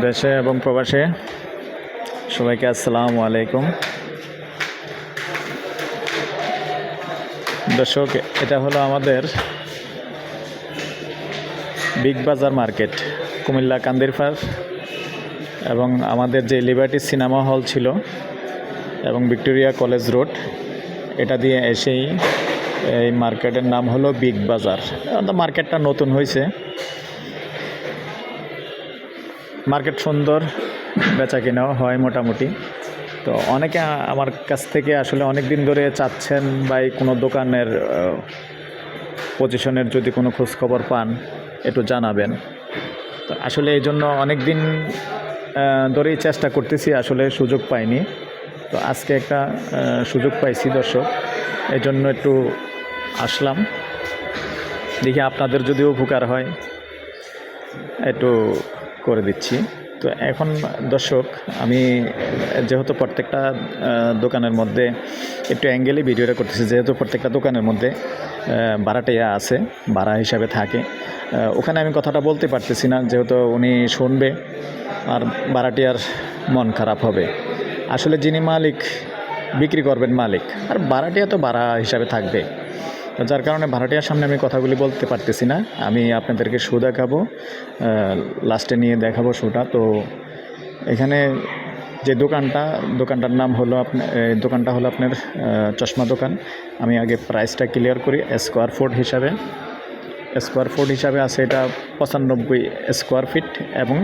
দেশে এবং প্রবাসে সবাইকে আসসালামু আলাইকুম। দর্শক, এটা হলো আমাদের বিগ বাজার মার্কেট, কুমিল্লা কান্দিরপার, এবং আমাদের যে লিবার্টি সিনেমা হল ছিল এবং ভিক্টোরিয়া কলেজ রোড, এটা দিয়ে এসেই এই মার্কেটের নাম হলো বিগ বাজার। মার্কেটটা নতুন হয়েছে, মার্কেট সুন্দর, বেচা কিনাও হয় মোটামুটি। তো অনেকে আমার কাছ থেকে আসলে অনেক দিন ধরে চাচ্ছেন বা কোনো দোকানের পজিশনের যদি কোনো খোঁজখবর পান একটু জানাবেন। তো আসলে এই জন্য অনেক দিন ধরেই চেষ্টা করতেছি, আসলে সুযোগ পাইনি। তো আজকে একটা সুযোগ পাইছি দর্শক, এই জন্য একটু আসলাম, দেখি আপনাদের যদিও উপকার হয় একটু করে দিচ্ছি। তো এখন দর্শক, আমি যেহেতু প্রত্যেকটা দোকানের মধ্যে একটু অ্যাঙ্গেলে ভিডিওটা করতেছি, যেহেতু প্রত্যেকটা দোকানের মধ্যে ভাড়াটিয়া আছে, ভাড়া হিসাবে থাকে। ওখানে আমি কথাটা বলতে পারতেছি না, যেহেতু উনি শুনবে আর ভাড়াটিয়ার মন খারাপ হবে। আসলে যিনি মালিক বিক্রি করবেন মালিক, আর ভাড়াটিয়া তো ভাড়া হিসাবে থাকবে। যার কারণে ভাড়াটিয়ার সামনে আমি কথাগুলি বলতে পারতেছি না। আমি আপনাদেরকে শো দেখাবো, লাস্টে নিয়ে দেখাবো শোটা। তো এখানে যে দোকানটার নাম হলো দোকানটা হলো আপনার চশমা দোকান। আমি আগে প্রাইসটা ক্লিয়ার করি। স্কোয়ার ফুট হিসাবে আছে এটা 95 স্কোয়ার ফিট, এবং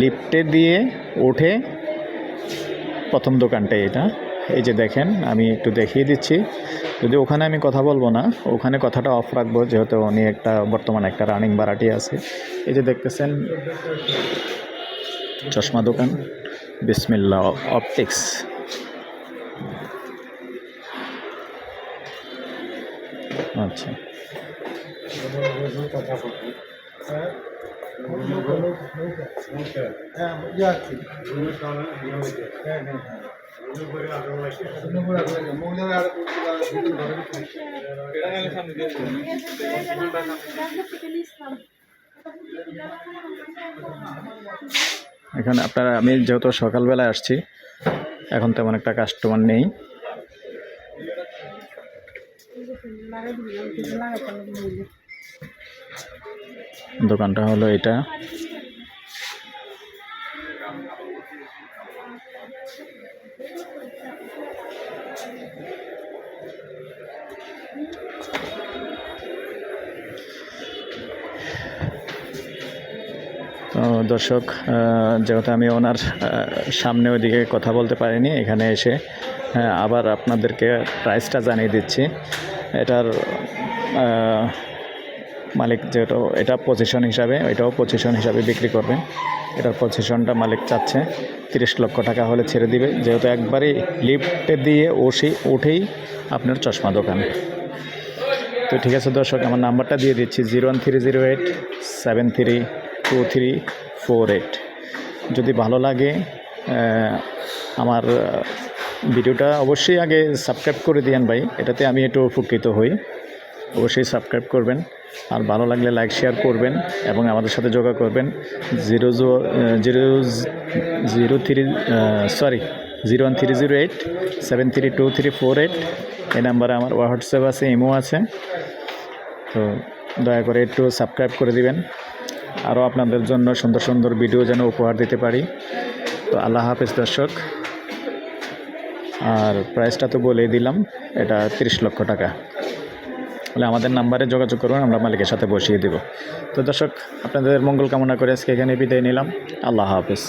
লিফটে দিয়ে উঠে প্রথম দোকানটাই এটা। এই যে দেখেন, আমি একটু দেখিয়ে দিচ্ছি। যদি ওখানে আমি কথা বলবো না, ওখানে কথাটা অফ রাখবো, যেহেতু উনি বর্তমানে একটা রানিং ভাড়াটি আছে। এই যে দেখতেছেন চশমা দোকান বিসমিল্লাহ অপটিক্স। আচ্ছা, এখানে আমি যেহেতু সকালবেলায় আসছি, এখন তেমন একটা কাস্টমার নেই। দোকানটা হলো এটা। তো দর্শক, যেহেতু আমি ওনার সামনে ওইদিকে কথা বলতে পারিনি, এখানে এসে আবার আপনাদেরকে প্রাইসটা জানিয়ে দিচ্ছি। এটার মালিক যেহেতু এটা পজিশন হিসাবে, এটাও পজিশন হিসাবে বিক্রি করবে। এটার পজিশনটা মালিক চাচ্ছে 30 লক্ষ টাকা হলে ছেড়ে দিবে, যেহেতু একবারই লিফটে দিয়ে উঠেই আপনার চশমা দোকান। তো ঠিক আছে দর্শক, আমার নাম্বারটা দিয়ে দিচ্ছি 01308732348। যদি ভালো লাগে আমার ভিডিওটা অবশ্যই আগে সাবস্ক্রাইব করে দিয়েন ভাই, এটাতে আমি একটু উপকৃত হই। অবশ্যই সাবস্ক্রাইব করবেন, আর ভালো লাগলে লাইক শেয়ার করবেন এবং আমাদের সাথে যোগাযোগ করবেন। 01308732348 এই নাম্বারে আমার হোয়াটসঅ্যাপ আছে, ইমো আছে। তো দয়া করে একটু সাবস্ক্রাইব করে দিবেন, আরও আপনাদের জন্য সুন্দর সুন্দর ভিডিও যেন উপহার দিতে পারি। তো আল্লাহ হাফেজ দর্শক। আর প্রাইসটা তো বলেই দিলাম, এটা 30 লক্ষ টাকা হলে আমাদের নাম্বারে যোগাযোগ করবেন, আমরা মালিকের সাথে বসিয়ে দেব। তো দর্শক, আপনাদের মঙ্গল কামনা করে আজকে এখানে বিদায় নিলাম। আল্লাহ হাফেজ।